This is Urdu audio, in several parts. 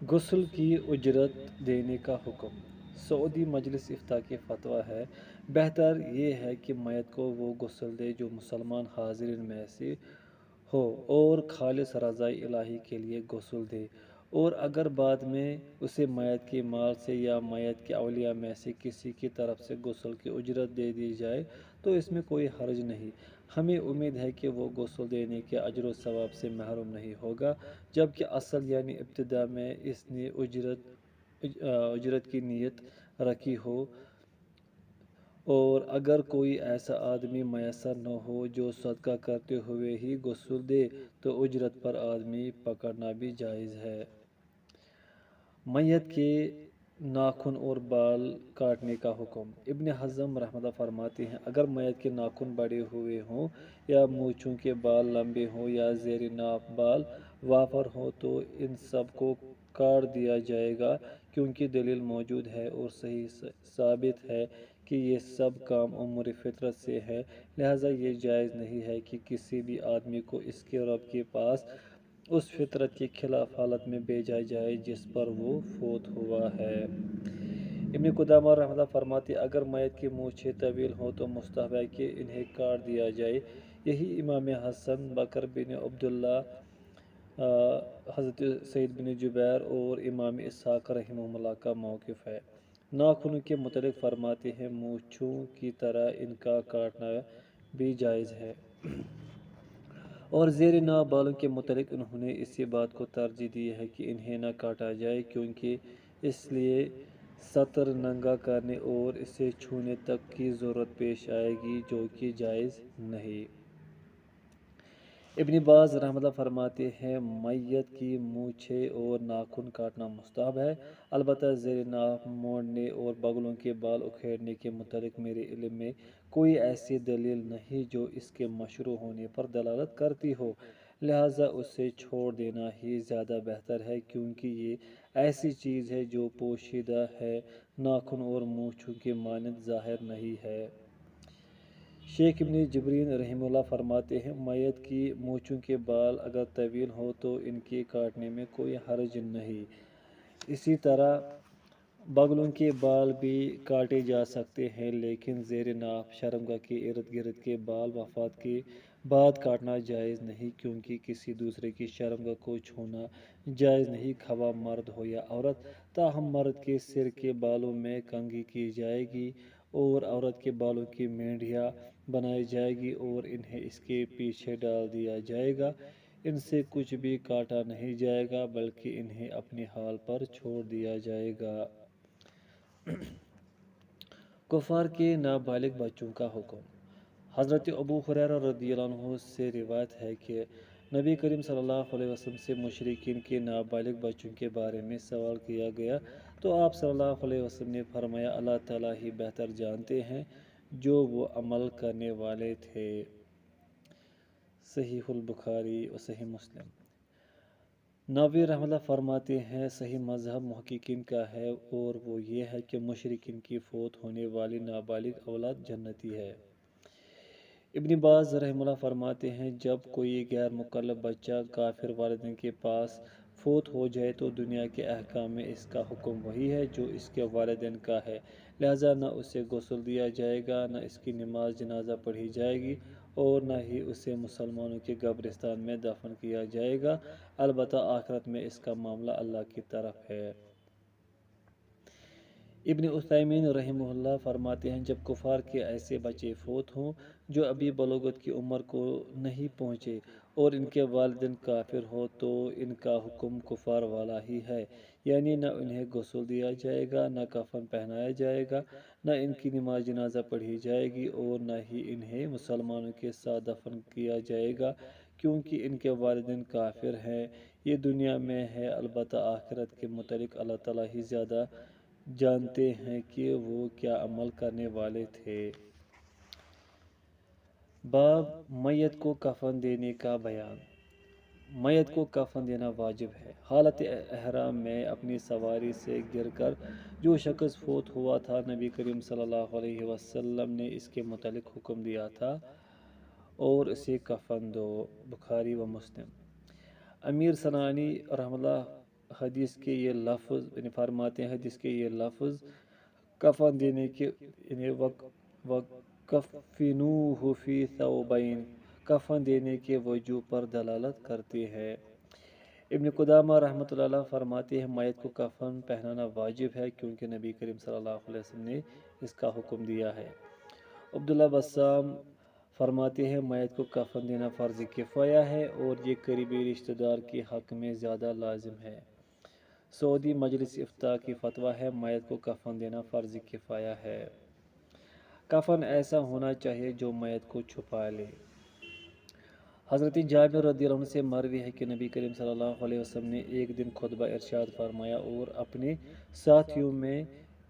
غسل کی اجرت دینے کا حکم۔ سعودی مجلس افتاء کی فتویٰ ہے، بہتر یہ ہے کہ میت کو وہ غسل دے جو مسلمان حاضرین میں سے ہو اور خالص رضائے الہی کے لیے غسل دے، اور اگر بعد میں اسے میت کے مال سے یا میت کے اولیاء میں سے کسی کی طرف سے غسل کی اجرت دے دی جائے تو اس میں کوئی حرج نہیں۔ ہمیں امید ہے کہ وہ غسل دینے کے اجر و ثواب سے محروم نہیں ہوگا، جبکہ اصل یعنی ابتدا میں اس نے اجرت کی نیت رکھی ہو، اور اگر کوئی ایسا آدمی میسر نہ ہو جو صدقہ کرتے ہوئے ہی غسل دے تو اجرت پر آدمی پکڑنا بھی جائز ہے۔ میت کے ناخن اور بال کاٹنے کا حکم۔ ابن حزم رحمۃ اللہ فرماتے ہیں، اگر میت کے ناخن بڑے ہوئے ہوں یا مونچھوں کے بال لمبے ہوں یا زیر ناف بال وافر ہوں تو ان سب کو کاٹ دیا جائے گا، کیونکہ دلیل موجود ہے اور صحیح ثابت ہے کہ یہ سب کام امور فطرت سے ہے، لہٰذا یہ جائز نہیں ہے کہ کسی بھی آدمی کو اس کے رب کے پاس اس فطرت کے خلاف حالت میں بھیجا جائے جس پر وہ فوت ہوا ہے۔ ابن قدامہ رحمۃ اللہ فرماتے ہیں، اگر میت کی مونچھیں طویل ہوں تو مستحب ہے کہ انہیں کاٹ دیا جائے۔ یہی امام حسن، بکر بن عبداللہ، حضرت سعید بن جبیر اور امام اسحاق رحمہ اللہ کا موقف ہے۔ ناخنوں کے متعلق فرماتے ہیں، مونچھوں کی طرح ان کا کاٹنا بھی جائز ہے۔ اور زیر ناف بالوں کے متعلق انہوں نے اسی بات کو ترجیح دی ہے کہ انہیں نہ کاٹا جائے، کیونکہ اس لیے سطر ننگا کرنے اور اسے چھونے تک کی ضرورت پیش آئے گی جو کہ جائز نہیں۔ ابن باز رحمۃ اللہ فرماتے ہیں، میت کی مونچھیں اور ناخن کاٹنا مستحب ہے، البتہ زیر ناف موڑنے اور بغلوں کے بال اکھیڑنے کے متعلق میرے علم میں کوئی ایسی دلیل نہیں جو اس کے مشروع ہونے پر دلالت کرتی ہو، لہٰذا اسے چھوڑ دینا ہی زیادہ بہتر ہے، کیونکہ یہ ایسی چیز ہے جو پوشیدہ ہے، ناخن اور مونچھوں کی مانند ظاہر نہیں ہے۔ شیخ ابن جبرین رحمہ اللہ فرماتے ہیں، میت کی مونچھوں کے بال اگر طویل ہوں تو ان کے کاٹنے میں کوئی حرج نہیں۔ اسی طرح بغلوں کے بال بھی کاٹے جا سکتے ہیں، لیکن زیر ناف شرمگاہ کے ارد گرد کے بال وفات کے بعد کاٹنا جائز نہیں، کیونکہ کسی دوسرے کی شرمگاہ کو چھونا جائز نہیں، خواہ مرد ہو یا عورت۔ تاہم مرد کے سر کے بالوں میں کنگھی کی جائے گی اور عورت کے بالوں کی مینڈھیاں بنائی جائے گی اور انہیں اس کے پیچھے ڈال دیا جائے گا۔ ان سے کچھ بھی کاٹا نہیں جائے گا بلکہ انہیں اپنے حال پر چھوڑ دیا جائے گا۔ کفار کے نابالغ بچوں کا حکم۔ حضرت ابو ہریرہ رضی اللہ عنہ سے روایت ہے کہ نبی کریم صلی اللہ علیہ وسلم سے مشرکین کے نابالغ بچوں کے بارے میں سوال کیا گیا تو آپ صلی اللہ علیہ وسلم نے فرمایا، اللہ تعالیٰ ہی بہتر جانتے ہیں جو وہ عمل کرنے والے تھے۔ صحیح البخاری و صحیح مسلم۔ نووی رحمۃ اللہ فرماتے ہیں، صحیح مذہب محققین کا ہے اور وہ یہ ہے کہ مشرکین کی فوت ہونے والی نابالغ اولاد جنتی ہے۔ ابن باز رحمہ اللہ فرماتے ہیں، جب کوئی غیر مکلف بچہ کافر والدین کے پاس فوت ہو جائے تو دنیا کے احکام میں اس کا حکم وہی ہے جو اس کے والدین کا ہے، لہٰذا نہ اسے غسل دیا جائے گا، نہ اس کی نماز جنازہ پڑھی جائے گی اور نہ ہی اسے مسلمانوں کے قبرستان میں دفن کیا جائے گا، البتہ آخرت میں اس کا معاملہ اللہ کی طرف ہے۔ ابن عثیمین رحمہ اللہ فرماتے ہیں، جب کفار کے ایسے بچے فوت ہوں جو ابھی بلوغت کی عمر کو نہیں پہنچے اور ان کے والدین کافر ہوں تو ان کا حکم کفار والا ہی ہے، یعنی نہ انہیں غسل دیا جائے گا، نہ کفن پہنایا جائے گا، نہ ان کی نماز جنازہ پڑھی جائے گی اور نہ ہی انہیں مسلمانوں کے ساتھ دفن کیا جائے گا، کیونکہ ان کے والدین کافر ہیں۔ یہ دنیا میں ہے، البتہ آخرت کے متعلق اللہ تعالیٰ ہی زیادہ جانتے ہیں کہ وہ کیا عمل کرنے والے تھے۔ باب میت کو کفن دینے کا بیان۔ میت کو کفن دینا واجب ہے۔ حالت احرام میں اپنی سواری سے گر کر جو شخص فوت ہوا تھا، نبی کریم صلی اللہ علیہ وسلم نے اس کے متعلق حکم دیا تھا اور اسے کفن دو، بخاری و مسلم۔ امیر صنعانی رحمہ اللہ حدیث کے یہ لفظ یعنی فرماتے ہیں حدیث کے یہ لفظ کفن دینے کے یعنی وَكَفِّنُوهُ فِي ثَوْبَيْنِ کفن دینے کے وجوہ پر دلالت کرتی ہے۔ ابن قدامہ رحمۃ اللہ علیہ فرماتے ہیں میت کو کفن پہنانا واجب ہے کیونکہ نبی کریم صلی اللہ علیہ وسلم نے اس کا حکم دیا ہے۔ عبداللہ بسام فرماتے ہیں میت کو کفن دینا فرض کفایہ ہے اور یہ قریبی رشتہ دار کے حق میں زیادہ لازم ہے۔ سعودی مجلس افتاء کی فتویٰ ہے میت کو کفن دینا فرض کفایہ ہے۔ کفن ایسا ہونا چاہیے جو میت کو چھپا لے۔ حضرت جابر رضی اللہ عنہ سے مروی ہے کہ نبی کریم صلی اللہ علیہ وسلم نے ایک دن خطبہ ارشاد فرمایا اور اپنے ساتھیوں میں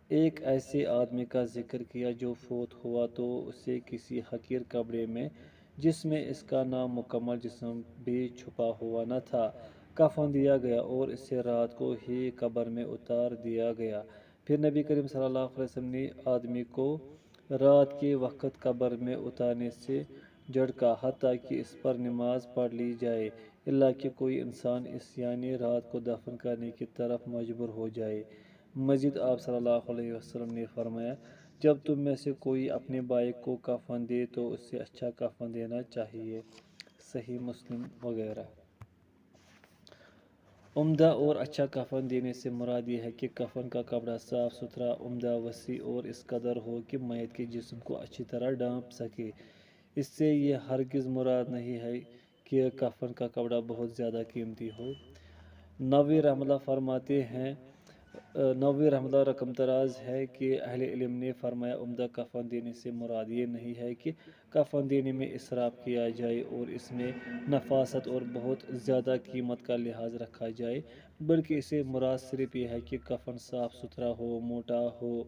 ایک ایسے آدمی کا ذکر کیا جو فوت ہوا تو اسے کسی حقیر کپڑے میں جس میں اس کا نام مکمل جسم بھی چھپا ہوا نہ تھا کفن دیا گیا اور اسے رات کو ہی قبر میں اتار دیا گیا۔ پھر نبی کریم صلی اللہ علیہ وسلم نے آدمی کو رات کے وقت قبر میں اتارنے سے جھڑکا حتیٰ کہ اس پر نماز پڑھ لی جائے اللہ کہ کوئی انسان اس یعنی رات کو دفن کرنے کی طرف مجبور ہو جائے۔ مزید آپ صلی اللہ علیہ وسلم نے فرمایا جب تم میں سے کوئی اپنے بھائی کو کفن دے تو اسے اچھا کفن دینا چاہیے۔ صحیح مسلم وغیرہ۔ عمدہ اور اچھا کفن دینے سے مراد یہ ہے کہ کفن کا کپڑا صاف ستھرا عمدہ وسیع اور اس قدر ہو کہ میت کے جسم کو اچھی طرح ڈھانپ سکے۔ اس سے یہ ہرگز مراد نہیں ہے کہ کفن کا کپڑا بہت زیادہ قیمتی ہو۔ نووی رحمۃ اللہ فرماتے ہیں نووی رحمۃ اللہ رقم دراز ہے کہ اہل علم نے فرمایا عمدہ کفن دینے سے مراد یہ نہیں ہے کہ کفن دینے میں اسراف کیا جائے اور اس میں نفاست اور بہت زیادہ قیمت کا لحاظ رکھا جائے بلکہ اسے مراد صرف یہ ہے کہ کفن صاف ستھرا ہو موٹا ہو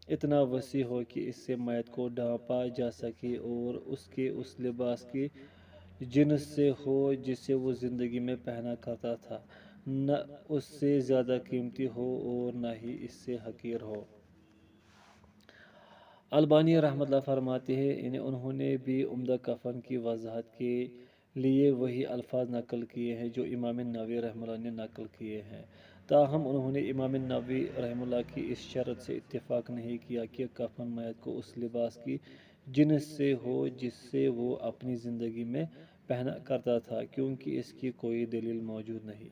اتنا وسیع ہو کہ اس سے میت کو ڈھانپا جا سکے اور اس کے اس لباس کی جنس سے ہو جسے وہ زندگی میں پہنا کرتا تھا نہ اس سے زیادہ قیمتی ہو اور نہ ہی اس سے حقیر ہو۔ البانی رحمۃ اللہ فرماتے ہیں انہوں نے بھی عمدہ کفن کی وضاحت کے لیے وہی الفاظ نقل کیے ہیں جو امام نووی رحمہ اللہ نے نقل کیے ہیں تاہم انہوں نے امام نووی رحمہ اللہ کی اس شرط سے اتفاق نہیں کیا کہ کفن میت کو اس لباس کی جنس سے ہو جس سے وہ اپنی زندگی میں پہنا کرتا تھا کیونکہ اس کی کوئی دلیل موجود نہیں۔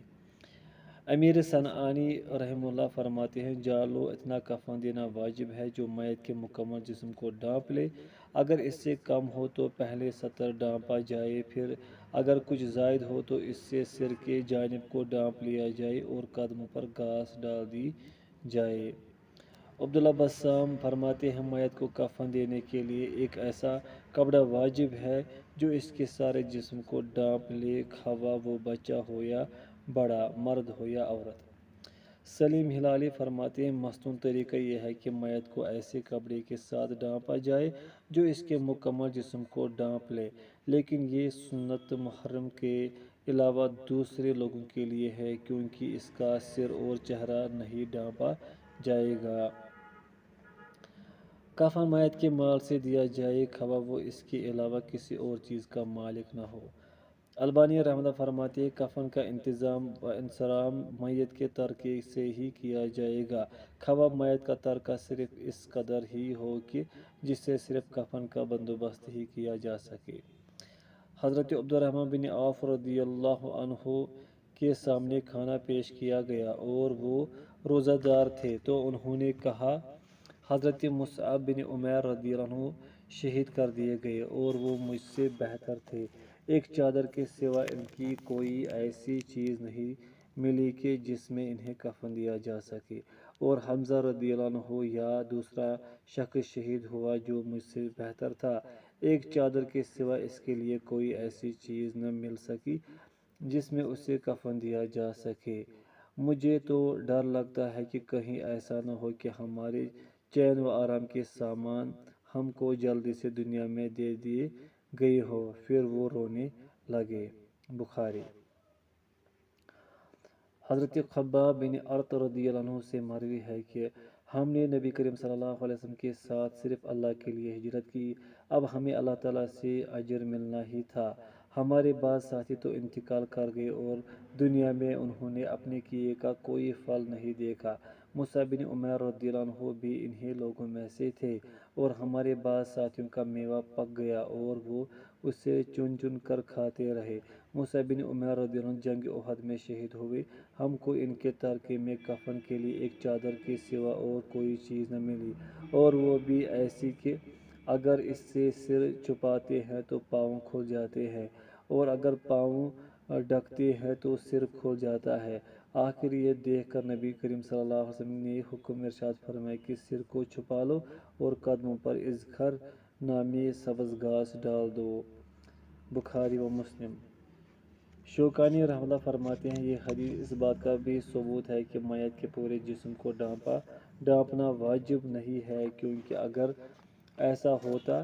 امیر صنعانی رحمہ اللہ فرماتے ہیں جالو اتنا کفن دینا واجب ہے جو میت کے مکمل جسم کو ڈھانپ لے اگر اس سے کم ہو تو پہلے سطر ڈھانپا جائے پھر اگر کچھ زائد ہو تو اس سے سر کے جانب کو ڈھانپ لیا جائے اور قدموں پر گھاس ڈال دی جائے۔ عبداللہ بسام فرماتے ہیں میت کو کفن دینے کے لیے ایک ایسا کپڑا واجب ہے جو اس کے سارے جسم کو ڈھانپ لے خواہ وہ بچہ ہو یا بڑا مرد ہو یا عورت۔ سلیم ہلالی فرماتے ہیں مستون طریقہ یہ ہے کہ میت کو ایسے کپڑے کے ساتھ ڈھانپا جائے جو اس کے مکمل جسم کو ڈھانپ لے لیکن یہ سنت محرم کے علاوہ دوسرے لوگوں کے لیے ہے کیونکہ اس کا سر اور چہرہ نہیں ڈھانپا جائے گا۔ کفن میت کے مال سے دیا جائے خواہ وہ اس کے علاوہ کسی اور چیز کا مالک نہ ہو۔ البانی رحمہ اللہ فرماتے ہیں کفن کا انتظام و انصرام میت کے ترکے سے ہی کیا جائے گا خواہ میت کا ترکہ صرف اس قدر ہی ہو کہ جس سے صرف کفن کا بندوبست ہی کیا جا سکے۔ حضرت عبد الرحمن بن عوف رضی اللہ عنہ کے سامنے کھانا پیش کیا گیا اور وہ روزہ دار تھے تو انہوں نے کہا حضرت مصعب بن عمیر رضی اللہ عنہ شہید کر دیے گئے اور وہ مجھ سے بہتر تھے ایک چادر کے سوا ان کی کوئی ایسی چیز نہیں ملی کہ جس میں انہیں کفن دیا جا سکے اور حمزہ رضی اللہ عنہ یا دوسرا شخص شہید ہوا جو مجھ سے بہتر تھا ایک چادر کے سوا اس کے لیے کوئی ایسی چیز نہ مل سکی جس میں اسے کفن دیا جا سکے۔ مجھے تو ڈر لگتا ہے کہ کہیں ایسا نہ ہو کہ ہمارے چین و آرام کے سامان ہم کو جلدی سے دنیا میں دے دیے گئے ہو پھر وہ رونے لگے۔ بخاری۔ حضرت خباب بن ارت رضی اللہ عنہ سے مروی ہے کہ ہم نے نبی کریم صلی اللہ علیہ وسلم کے ساتھ صرف اللہ کے لیے ہجرت کی اب ہمیں اللہ تعالیٰ سے اجر ملنا ہی تھا ہمارے بعض ساتھی تو انتقال کر گئے اور دنیا میں انہوں نے اپنے کیے کا کوئی پھل نہیں دیکھا۔ مصعب بن عمیر رضی اللہ عنہ بھی انہی لوگوں میں سے تھے، اور ہمارے بعض ساتھیوں کا میوہ پک گیا اور وہ اسے چن چن کر کھاتے رہے۔ مصعب بن عمیر رضی اللہ عنہ جنگ احد میں شہید ہوئے۔ ہم کو ان کے ترکے میں کفن کے لیے ایک چادر کے سوا اور کوئی چیز نہ ملی، اور وہ بھی ایسی کہ اگر اس سے سر چھپاتے ہیں تو پاؤں کھل جاتے ہیں، اور اگر پاؤں ڈھکتے ہیں تو سر کھل جاتا ہے۔ آخر یہ دیکھ کر نبی کریم صلی اللہ علیہ وسلم نے حکم ارشاد فرمایا کہ سر کو چھپا لو اور قدموں پر اذخر نامی سبز گھاس ڈال دو۔ بخاری و مسلم۔ شوکانی رحمۃ اللہ فرماتے ہیں یہ حدیث اس بات کا بھی ثبوت ہے کہ میت کے پورے جسم کو ڈھانپنا واجب نہیں ہے، کیونکہ اگر ایسا ہوتا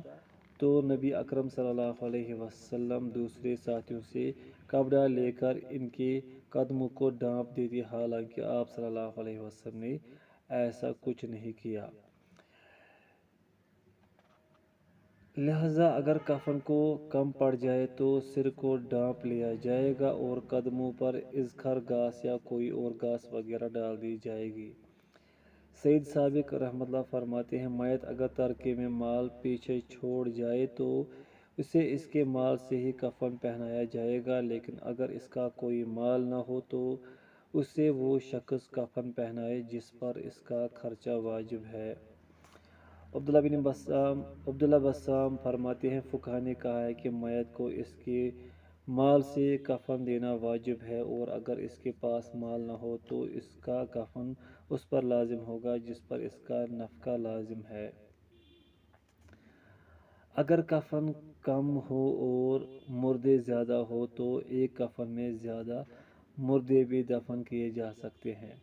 تو نبی اکرم صلی اللہ علیہ وسلم دوسرے ساتھیوں سے کپڑا لے کر ان کے قدموں کو ڈھانپ دیتے، حالانکہ آپ صلی اللہ علیہ وسلم نے ایسا کچھ نہیں کیا۔ لہذا اگر کفن کو کم پڑ جائے تو سر کو ڈھانپ لیا جائے گا اور قدموں پر اذخر گھاس یا کوئی اور گھاس وغیرہ ڈال دی جائے گی۔ سید سابق رحمۃ اللہ فرماتے ہیں میت اگر ترکے میں مال پیچھے چھوڑ جائے تو اسے اس کے مال سے ہی کفن پہنایا جائے گا، لیکن اگر اس کا کوئی مال نہ ہو تو اسے وہ شخص کفن پہنائے جس پر اس کا خرچہ واجب ہے۔ عبداللہ بسام فرماتے ہیں فقہا نے کہا ہے کہ میت کو اس کے مال سے کفن دینا واجب ہے، اور اگر اس کے پاس مال نہ ہو تو اس کا کفن اس پر لازم ہوگا جس پر اس کا نفقہ لازم ہے۔ اگر کفن کم ہو اور مردے زیادہ ہو تو ایک کفن میں زیادہ مردے بھی دفن کیے جا سکتے ہیں۔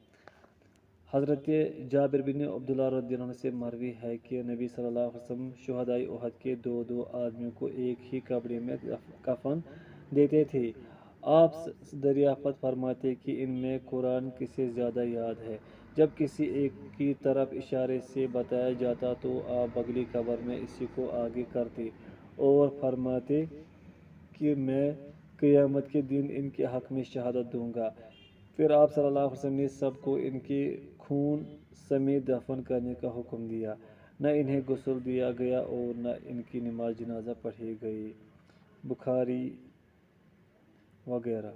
حضرت جابر بن عبداللہ رضی اللہ عنہ سے مروی ہے کہ نبی صلی اللہ علیہ وسلم شہدائے احد کے دو آدمیوں کو ایک ہی کپڑے میں کفن دیتے تھے۔ آپ دریافت فرماتے کہ ان میں قرآن کسے زیادہ یاد ہے؟ جب کسی ایک کی طرف اشارے سے بتایا جاتا تو آپ اگلی قبر میں اسی کو آگے کرتے اور فرماتے کہ میں قیامت کے دن ان کے حق میں شہادت دوں گا۔ پھر آپ صلی اللہ علیہ وسلم نے سب کو ان کے خون سمیت دفن کرنے کا حکم دیا، نہ انہیں غسل دیا گیا اور نہ ان کی نماز جنازہ پڑھی گئی۔ بخاری وغیرہ۔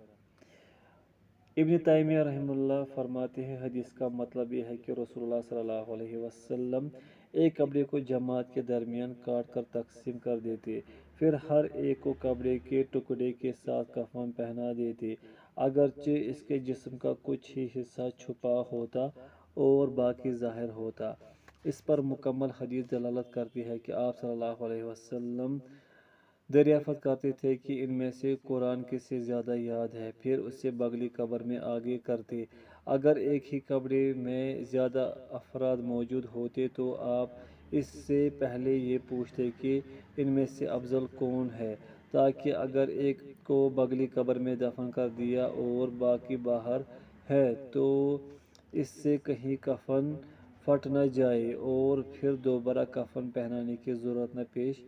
ابن تیمیہ رحمہ اللہ فرماتے ہیں حدیث کا مطلب یہ ہے کہ رسول اللہ صلی اللہ علیہ وسلم ایک کپڑے کو جماعت کے درمیان کاٹ کر تقسیم کر دیتے، پھر ہر ایک کو کپڑے کے ٹکڑے کے ساتھ کفن پہنا دیتے، اگرچہ اس کے جسم کا کچھ ہی حصہ چھپا ہوتا اور باقی ظاہر ہوتا۔ اس پر مکمل حدیث دلالت کرتی ہے کہ آپ صلی اللہ علیہ وسلم دریافت کرتے تھے کہ ان میں سے قرآن کسے زیادہ یاد ہے، پھر اسے بغلی قبر میں آگے کرتے۔ اگر ایک ہی کپڑے میں زیادہ افراد موجود ہوتے تو آپ اس سے پہلے یہ پوچھتے کہ ان میں سے افضل کون ہے، تاکہ اگر ایک کو بغلی قبر میں دفن کر دیا اور باقی باہر ہے تو اس سے کہیں کفن پھٹ نہ جائے اور پھر دوبارہ کفن پہنانے کی ضرورت نہ پیش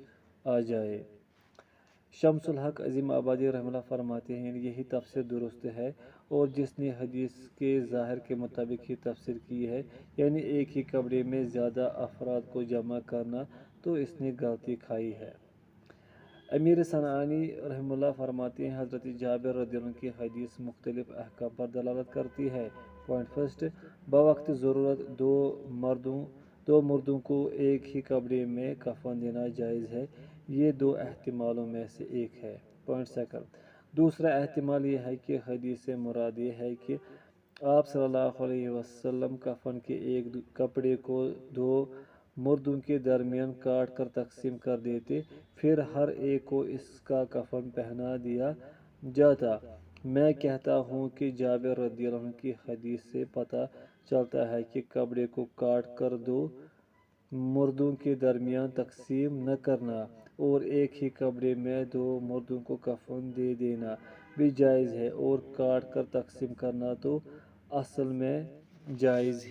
آ جائے۔ شمس الحق عظیم آبادی رحمہ اللہ فرماتے ہیں یہی تفسیر درست ہے، اور جس نے حدیث کے ظاہر کے مطابق ہی تفسیر کی ہے، یعنی ایک ہی کپڑے میں زیادہ افراد کو جمع کرنا، تو اس نے غلطی کھائی ہے۔ امیر صنعانی رحمہ اللہ فرماتے ہیں حضرت جابر رضی اللہ عنہ کی حدیث مختلف احکام پر دلالت کرتی ہے۔ پوائنٹ فرسٹ، بوقت ضرورت دو مردوں کو ایک ہی کپڑے میں کفن دینا جائز ہے، یہ دو احتمالوں میں سے ایک ہے۔ پوائنٹ سیکنڈ، دوسرا احتمال یہ ہے کہ حدیث سے مراد یہ ہے کہ آپ صلی اللہ علیہ وسلم کفن کے ایک کپڑے کو دو مردوں کے درمیان کاٹ کر تقسیم کر دیتے، پھر ہر ایک کو اس کا کفن پہنا دیا جاتا۔ میں کہتا ہوں کہ جابر رضی اللہ عنہ کی حدیث سے پتہ چلتا ہے کہ کپڑے کو کاٹ کر دو مردوں کے درمیان تقسیم نہ کرنا اور ایک ہی کپڑے میں دو مردوں کو کفن دے دینا بھی جائز ہے، اور کاٹ کر تقسیم کرنا تو اصل میں جائز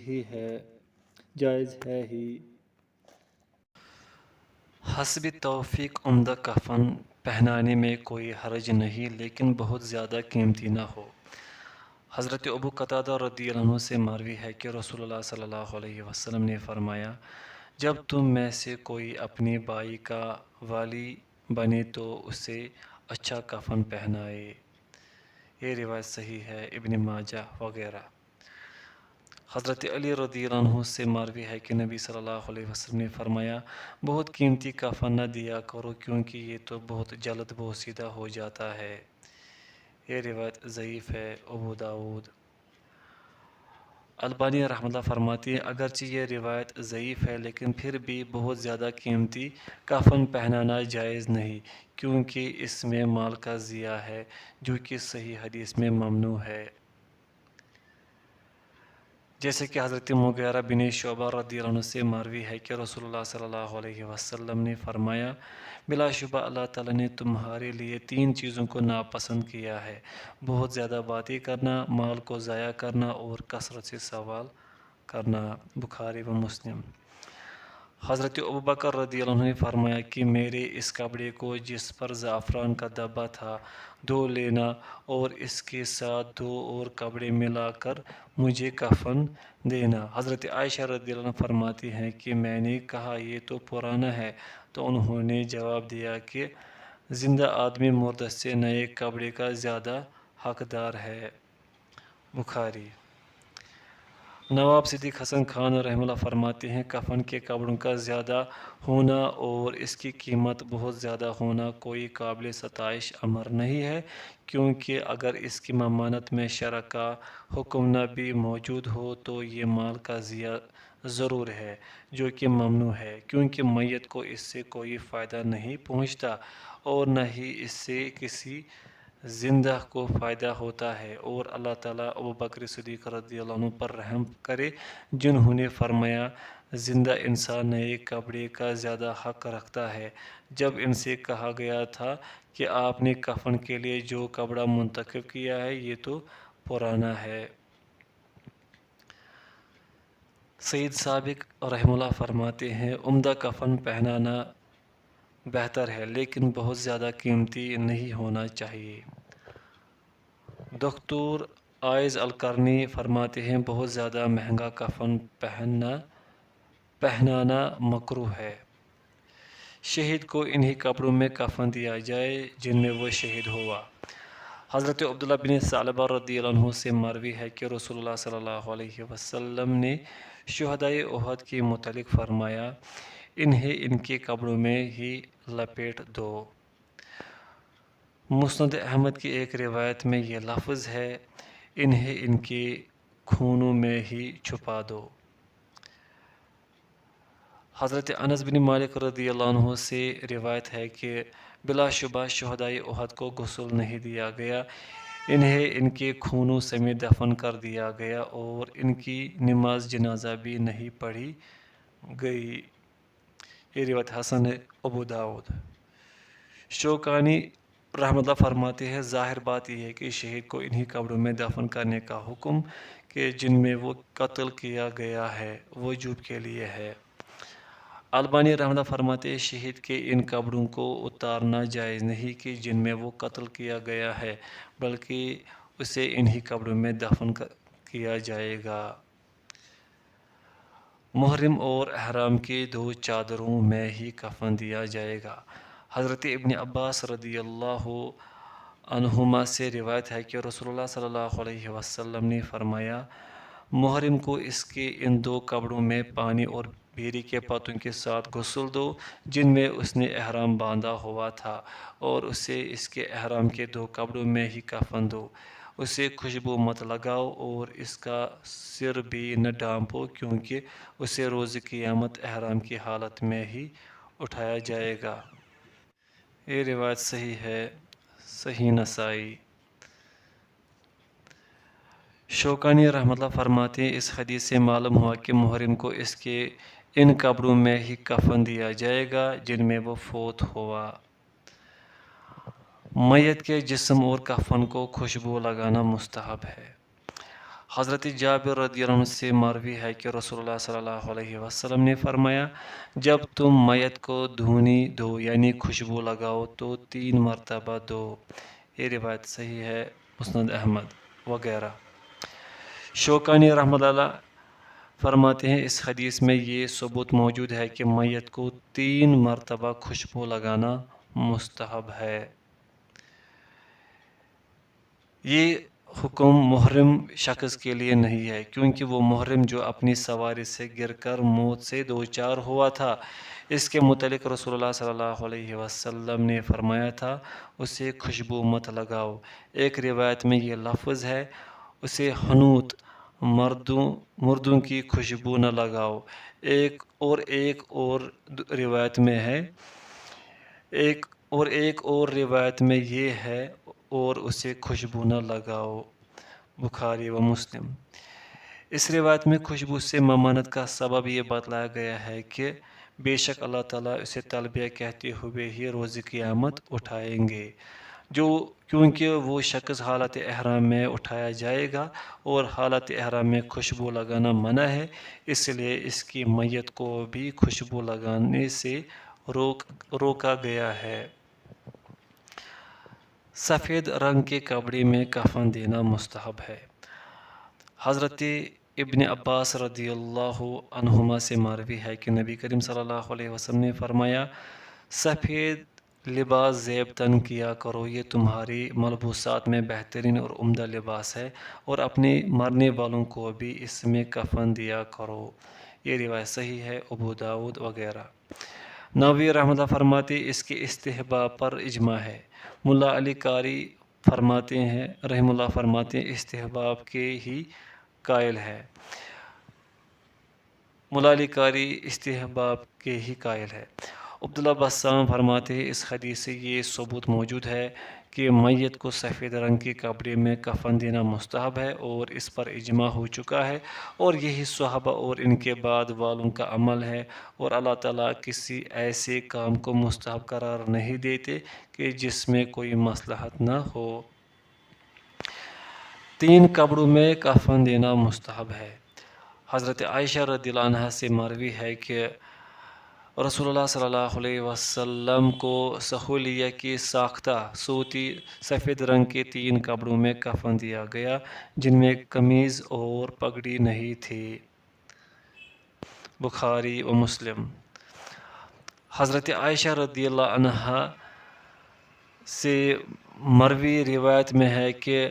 ہے ہی۔ حسب توفیق عمدہ کفن پہنانے میں کوئی حرج نہیں، لیکن بہت زیادہ قیمتی نہ ہو۔ حضرت ابو قتادہ رضی اللہ عنہ سے مروی ہے کہ رسول اللہ صلی اللہ علیہ وسلم نے فرمایا، جب تم میں سے کوئی اپنی بائی کا والی بنے تو اسے اچھا کفن پہنائے۔ یہ روایت صحیح ہے، ابن ماجہ وغیرہ۔ حضرت علی رضی اللہ عنہ سے مروی ہے کہ نبی صلی اللہ علیہ وسلم نے فرمایا، بہت قیمتی کفن نہ دیا کرو کیونکہ یہ تو بہت جلد بوسیدہ ہو جاتا ہے۔ یہ روایت ضعیف ہے، ابو داود۔ البانی رحمۃ اللہ فرماتی ہیں، اگرچہ یہ روایت ضعیف ہے لیکن پھر بھی بہت زیادہ قیمتی کفن پہنانا جائز نہیں، کیونکہ اس میں مال کا ضیاع ہے، جو کہ صحیح حدیث میں ممنوع ہے۔ جیسے کہ حضرت مغیرہ بن شعبہ رضی اللہ عنہ سے مروی ہے کہ رسول اللہ صلی اللہ علیہ وسلم نے فرمایا، بلا شبہ اللہ تعالیٰ نے تمہارے لیے 3 چیزوں کو ناپسند کیا ہے: بہت زیادہ باتیں کرنا، مال کو ضائع کرنا اور کثرت سے سوال کرنا۔ بخاری و مسلم۔ حضرت ابوبکر رضی اللہ عنہ نے فرمایا کہ میرے اس کپڑے کو جس پر زعفران کا دھبا تھا دھو لینا اور اس کے ساتھ 2 اور کپڑے ملا کر مجھے کفن دینا۔ حضرت عائشہ رضی اللہ عنہ فرماتی ہیں کہ میں نے کہا یہ تو پرانا ہے، تو انہوں نے جواب دیا کہ زندہ آدمی مردہ سے نئے کپڑے کا زیادہ حقدار ہے۔ بخاری۔ نواب صدیق حسن خان رحمہ اللہ فرماتے ہیں، کفن کے کپڑوں کا زیادہ ہونا اور اس کی قیمت بہت زیادہ ہونا کوئی قابل ستائش امر نہیں ہے، کیونکہ اگر اس کی ممانعت میں شرع کا حکم نہ بھی موجود ہو تو یہ مال کا ضیاع ضرور ہے، جو کہ ممنوع ہے، کیونکہ میت کو اس سے کوئی فائدہ نہیں پہنچتا اور نہ ہی اس سے کسی زندہ کو فائدہ ہوتا ہے۔ اور اللہ تعالیٰ ابوبکر صدیق رضی اللہ عنہ پر رحم کرے، جنہوں نے فرمایا، زندہ انسان نئے کپڑے کا زیادہ حق رکھتا ہے۔ جب ان سے کہا گیا تھا کہ آپ نے کفن کے لیے جو کپڑا منتخب کیا ہے یہ تو پرانا ہے۔ سید سابق رحمہ اللہ فرماتے ہیں، عمدہ کفن پہنانا بہتر ہے لیکن بہت زیادہ قیمتی نہیں ہونا چاہیے۔ دکتور عائض القرنی فرماتے ہیں، بہت زیادہ مہنگا کفن پہنانا مکروہ ہے۔ شہید کو انہی کپڑوں میں کفن دیا جائے جن میں وہ شہید ہوا۔ حضرت عبداللہ بن ثعلبہ رضی اللہ عنہ سے مروی ہے کہ رسول اللہ صلی اللہ علیہ وسلم نے شہدائے احد کے متعلق فرمایا، انہیں ان کے کپڑوں میں ہی لپیٹ دو۔ مسند احمد کی ایک روایت میں یہ لفظ ہے، انہیں ان کے خونوں میں ہی چھپا دو۔ حضرت انس بن مالک رضی اللہ عنہ سے روایت ہے کہ بلا شبہ شہدائے احد کو غسل نہیں دیا گیا، انہیں ان کے خونوں سمیت دفن کر دیا گیا اور ان کی نماز جنازہ بھی نہیں پڑھی گئی۔ یہ روایت حسن ہے، ابو داود۔ شوکانی رحمۃ اللہ فرماتے ہیں، ظاہر بات یہ ہے کہ شہید کو انہی قبروں میں دفن کرنے کا حکم کہ جن میں وہ قتل کیا گیا ہے وجوب کے لیے ہے۔ البانی رحمۃ اللہ فرماتے ہیں، شہید کے ان قبروں کو اتارنا جائز نہیں کہ جن میں وہ قتل کیا گیا ہے، بلکہ اسے انہی قبروں میں دفن کیا جائے گا۔ محرم اور احرام کے 2 چادروں میں ہی کفن دیا جائے گا۔ حضرت ابن عباس رضی اللہ عنہما سے روایت ہے کہ رسول اللہ صلی اللہ علیہ وسلم نے فرمایا، محرم کو اس کے ان 2 کپڑوں میں پانی اور بیری کے پتوں کے ساتھ غسل دو جن میں اس نے احرام باندھا ہوا تھا، اور اسے اس کے احرام کے 2 کپڑوں میں ہی کفن دو۔ اسے خوشبو مت لگاؤ اور اس کا سر بھی نہ ڈھانپو، کیونکہ اسے روز قیامت احرام کی حالت میں ہی اٹھایا جائے گا۔ یہ روایت صحیح ہے، صحیح نسائی۔ شوکانی رحمۃ اللہ فرماتے ہیں، اس حدیث سے معلوم ہوا کہ محرم کو اس کے ان کپڑوں میں ہی کفن دیا جائے گا جن میں وہ فوت ہوا۔ میت کے جسم اور کفن کو خوشبو لگانا مستحب ہے۔ حضرت جابر رضی اللہ عنہ سے مروی ہے کہ رسول اللہ صلی اللہ علیہ وسلم نے فرمایا جب تم میت کو دو یعنی خوشبو لگاؤ تو 3 مرتبہ دو۔ یہ روایت صحیح ہے، مسند احمد وغیرہ۔ شوکانی رحمۃ اللہ فرماتے ہیں اس حدیث میں یہ ثبوت موجود ہے کہ میت کو 3 مرتبہ خوشبو لگانا مستحب ہے۔ یہ حکم محرم شخص کے لیے نہیں ہے، کیونکہ وہ محرم جو اپنی سواری سے گر کر موت سے دوچار ہوا تھا، اس کے متعلق رسول اللہ صلی اللہ علیہ وسلم نے فرمایا تھا اسے خوشبو مت لگاؤ۔ ایک روایت میں یہ لفظ ہے اسے حنوط مردوں کی خوشبو نہ لگاؤ۔ ایک اور روایت میں ہے ایک اور روایت میں یہ ہے اور اسے خوشبو نہ لگاؤ، بخاری و مسلم۔ اس روایت میں خوشبو سے ممانعت کا سبب یہ بتلایا گیا ہے کہ بے شک اللہ تعالیٰ اسے تلبیہ کہتے ہوئے ہی روز قیامت اٹھائیں گے، کیونکہ وہ شخص حالت احرام میں اٹھایا جائے گا اور حالت احرام میں خوشبو لگانا منع ہے، اس لیے اس کی میت کو بھی خوشبو لگانے سے روکا گیا ہے۔ سفید رنگ کے کپڑے میں کفن دینا مستحب ہے۔ حضرت ابن عباس رضی اللہ عنہما سے مروی ہے کہ نبی کریم صلی اللہ علیہ وسلم نے فرمایا سفید لباس زیب تن کیا کرو، یہ تمہاری ملبوسات میں بہترین اور عمدہ لباس ہے، اور اپنے مرنے والوں کو بھی اس میں کفن دیا کرو۔ یہ روایت صحیح ہے، ابو داؤد وغیرہ۔ نووی رحمۃ اللہ فرماتے اس کے استحباب پر اجماع ہے۔ ملا علی قاری فرماتے ہیں رحمہ اللہ فرماتے ہیں استحباب کے ہی قائل ہے۔ ملا علی قاری استحباب کے ہی قائل ہے۔ عبداللہ بسام فرماتے ہیں اس حدیث سے یہ ثبوت موجود ہے کہ میت کو سفید رنگ کے کپڑے میں کفن دینا مستحب ہے اور اس پر اجماع ہو چکا ہے، اور یہی صحابہ اور ان کے بعد والوں کا عمل ہے، اور اللہ تعالیٰ کسی ایسے کام کو مستحب قرار نہیں دیتے کہ جس میں کوئی مصلحت نہ ہو۔ 3 کپڑوں میں کفن دینا مستحب ہے۔ حضرت عائشہ رضی اللہ عنہا سے مروی ہے کہ رسول اللہ صلی اللہ علیہ وسلم کو سہولیہ کی ساختہ صوتی سفید رنگ کے 3 کپڑوں میں کفن دیا گیا جن میں قمیض اور پگڑی نہیں تھی، بخاری و مسلم۔ حضرت عائشہ رضی اللہ عنہا سے مروی روایت میں ہے کہ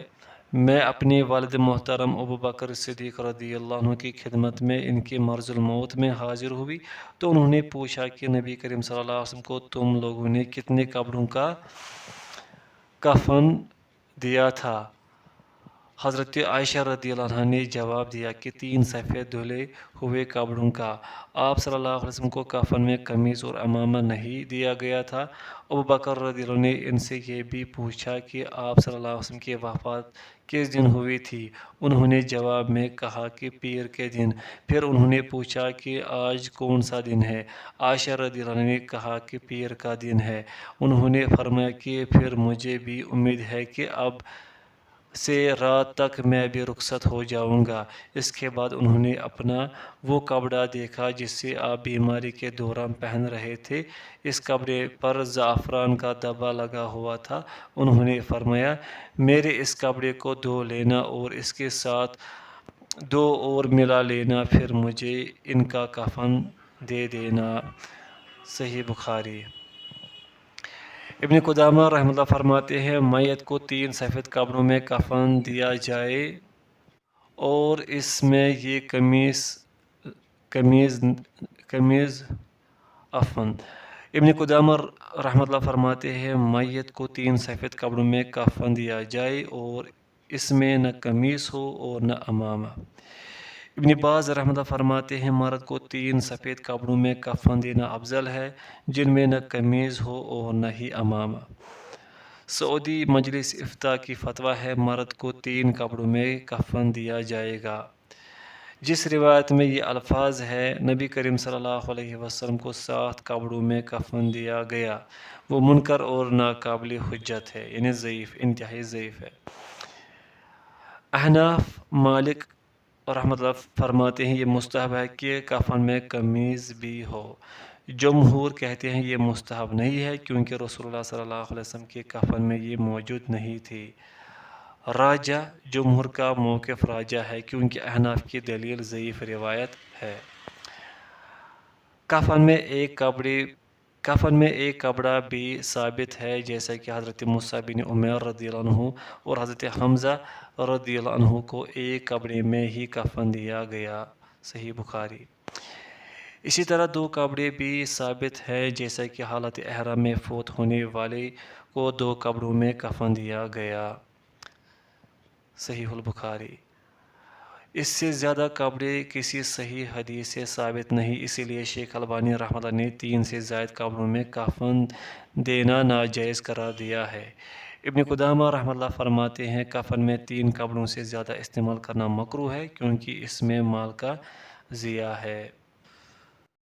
میں اپنے والد محترم ابو بکر صدیق رضی اللہ عنہ کی خدمت میں ان کے مرض الموت میں حاضر ہوئی تو انہوں نے پوچھا کہ نبی کریم صلی اللہ علیہ وسلم کو تم لوگوں نے کتنے کپڑوں کا کفن دیا تھا؟ حضرت عائشہ رضی اللہ عنہ نے جواب دیا کہ 3 سفید دھلے ہوئے کپڑوں کا۔ آپ صلی اللہ علیہ وسلم کو کفن میں قمیض اور عمامہ نہیں دیا گیا تھا۔ ابو بکر رضی اللہ عنہ نے ان سے یہ بھی پوچھا کہ آپ صلی اللہ علیہ وسلم کی وفات کس دن ہوئی تھی؟ انہوں نے جواب میں کہا کہ پیر کے دن۔ پھر انہوں نے پوچھا کہ آج کون سا دن ہے؟ عائشہ رضی اللہ عنہ نے کہا کہ پیر کا دن ہے۔ انہوں نے فرمایا کہ پھر مجھے بھی امید ہے کہ اب سے رات تک میں بھی رخصت ہو جاؤں گا۔ اس کے بعد انہوں نے اپنا وہ کپڑا دیکھا جسے آپ بیماری کے دوران پہن رہے تھے، اس کپڑے پر زعفران کا دھبا لگا ہوا تھا۔ انہوں نے فرمایا میرے اس کپڑے کو دھو لینا اور اس کے ساتھ 2 اور ملا لینا، پھر مجھے ان کا کفن دے دینا، صحیح بخاری۔ ابن قدامہ رحمۃ اللہ فرماتے ہیں میت کو 3 سفید کپڑوں میں کفن دیا جائے اور اس میں یہ ابن قدامہ رحمۃ اللہ فرماتے ہیں میت کو 3 سفید کپڑوں میں کفن دیا جائے اور اس میں نہ قمیص ہو اور نہ عمامہ۔ ابن باز رحمۃ اللہ فرماتے ہیں مرد کو 3 سفید کپڑوں میں کفن دینا افضل ہے جن میں نہ قمیض ہو اور نہ ہی عمامہ۔ سعودی مجلس افتاء کی فتویٰ ہے مرد کو 3 کپڑوں میں کفن دیا جائے گا۔ جس روایت میں یہ الفاظ ہے نبی کریم صلی اللہ علیہ وسلم کو 7 کپڑوں میں کفن دیا گیا، وہ منکر اور ناقابل حجت ہے، یعنی ضعیف، انتہائی ضعیف ہے۔ احناف، مالک، اور رحمۃ اللہ فرماتے ہیں یہ مستحب ہے کہ کفن میں قمیض بھی ہو۔ جمہور کہتے ہیں یہ مستحب نہیں ہے کیونکہ رسول اللہ صلی اللہ علیہ وسلم کے کفن میں یہ موجود نہیں تھی۔ راجہ جمہور کا موقف راجہ ہے کیونکہ احناف کی دلیل ضعیف روایت ہے۔ کفن میں ایک کپڑا بھی ثابت ہے جیسا کہ حضرت موسیٰ بن عمیر رضی اللہ عنہ اور حضرت حمزہ رضی اللہ عنہ کو ایک کپڑے میں ہی کفن دیا گیا، صحیح بخاری۔ اسی طرح دو کپڑے بھی ثابت ہے جیسا کہ حالت احرام میں فوت ہونے والے کو دو کپڑوں میں کفن دیا گیا، صحیح البخاری۔ اس سے زیادہ کپڑے کسی صحیح حدیث سے ثابت نہیں، اسی لیے شیخ البانی رحمۃ اللہ نے 3 سے زائد کپڑوں میں کفن دینا ناجائز قرار دیا ہے۔ ابن قدامہ رحمۃ اللہ فرماتے ہیں کفن میں 3 کپڑوں سے زیادہ استعمال کرنا مکروہ ہے کیونکہ اس میں مال کا ضیاع ہے۔